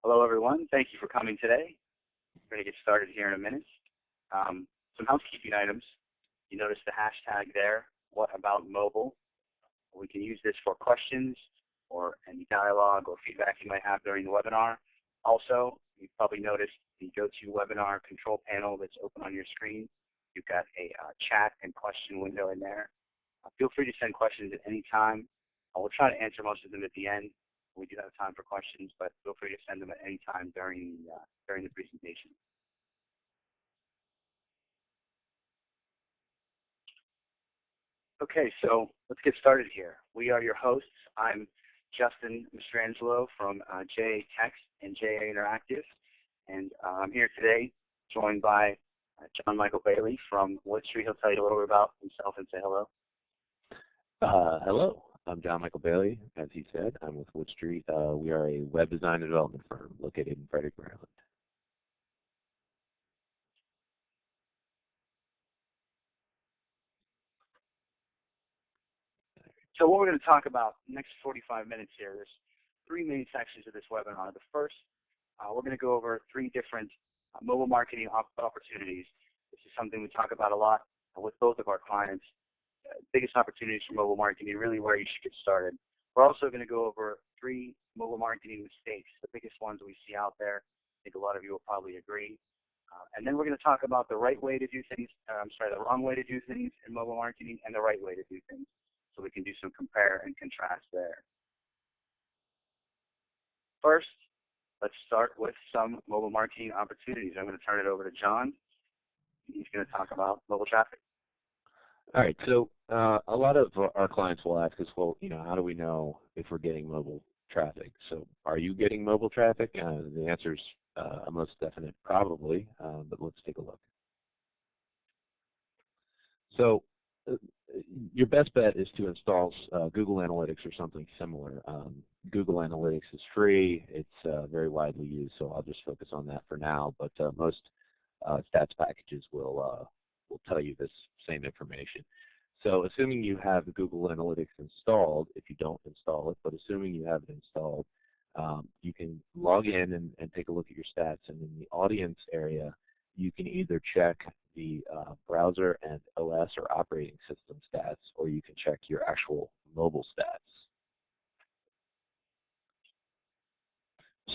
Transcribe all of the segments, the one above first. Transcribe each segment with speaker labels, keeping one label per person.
Speaker 1: Hello, everyone. Thank you for coming today. We're going to get started here in a minute. Some housekeeping items. You notice the hashtag there, What About Mobile? We can use this for questions or any dialogue or feedback you might have during the webinar. Also, you've probably noticed the GoToWebinar control panel that's open on your screen. You've got a chat and question window in there. Feel free to send questions at any time. We'll try to answer most of them at the end. We do have time for questions, but feel free to send them at any time during the presentation. Okay, so let's get started here. We are your hosts. I'm Justin Mastrangelo from JA Text and JA Interactive, and I'm here today joined by Jon-Mikel Bailey from Wood Street. He'll tell you a little bit about himself and say hello.
Speaker 2: Hello, I'm Jon-Mikel Bailey. As he said, I'm with Wood Street. We are a web design and development firm located in Frederick, Maryland.
Speaker 1: So what we're going to talk about the next 45 minutes here, there's three main sections of this webinar. The first, we're going to go over three different mobile marketing opportunities. This is something we talk about a lot with both of our clients. Biggest opportunities for mobile marketing, really where you should get started. We're also going to go over three mobile marketing mistakes, the biggest ones we see out there. I think a lot of you will probably agree. And then we're going to talk about the right way to do things, the wrong way to do things in mobile marketing and the right way to do things. So we can do some compare and contrast there. First, let's start with some mobile marketing opportunities. I'm going to turn it over to John. He's going to talk about mobile traffic.
Speaker 2: All right, so a lot of our clients will ask us, well, how do we know if we're getting mobile traffic? So are you getting mobile traffic? The answer is a most definite probably, but let's take a look. So your best bet is to install Google Analytics or something similar. Google Analytics is free. It's very widely used, so I'll just focus on that for now. But most stats packages will tell you this same information. So assuming you have Google Analytics installed, if you don't install it, but assuming you have it installed, you can log in and take a look at your stats. And in the audience area, you can either check the browser and OS or operating system stats, or you can check your actual mobile stats.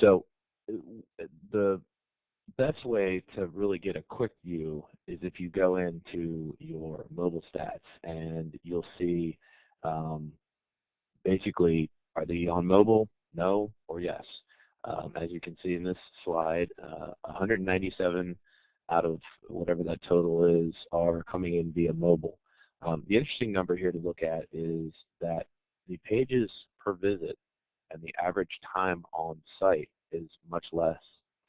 Speaker 2: So the best way to really get a quick view is if you go into your mobile stats, and you'll see basically, are they on mobile? No or yes. As you can see in this slide, 197 out of whatever that total is are coming in via mobile. The interesting number here to look at is that the pages per visit and the average time on site is much less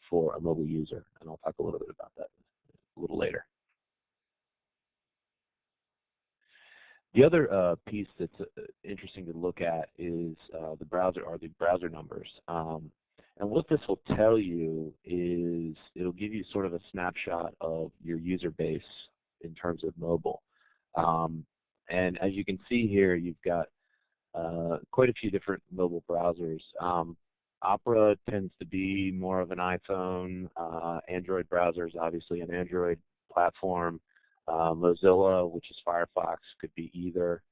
Speaker 2: for a mobile user, and I'll talk a little bit about that a little later. The other piece that's interesting to look at is the browser numbers. And what this will tell you is it'll give you sort of a snapshot of your user base in terms of mobile. And as you can see here, you've got quite a few different mobile browsers. Opera tends to be more of an iPhone. Android browser is obviously an Android platform. Mozilla, which is Firefox, could be either.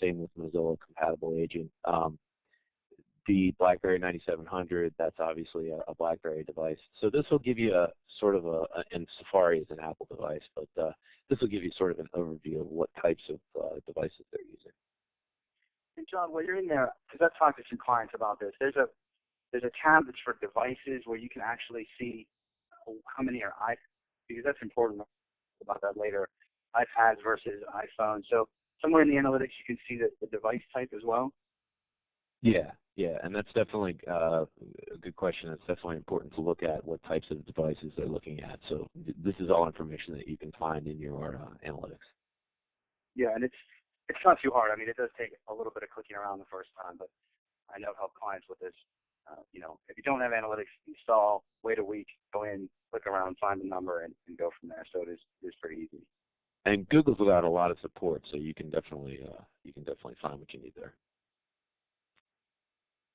Speaker 2: Same with Mozilla compatible agent. The BlackBerry 9700, that's obviously a BlackBerry device. So this will give you a sort of and Safari is an Apple device, but this will give you sort of an overview of what types of devices they're using.
Speaker 1: And John, while you're in there, because I've talked to some clients about this, there's a tab that's for devices where you can actually see how many are iPhones, because that's important about that later, iPads versus iPhones. So somewhere in the analytics you can see the device type as well?
Speaker 2: Yeah, and that's definitely a good question. It's definitely important to look at what types of devices they're looking at. So this is all information that you can find in your analytics.
Speaker 1: Yeah, and it's not too hard. I mean, it does take a little bit of clicking around the first time, but I know help clients with this. If you don't have analytics, install, wait a week, go in, click around, find the number, and go from there. So it is pretty easy.
Speaker 2: And Google's got a lot of support, so you can definitely find what you need there.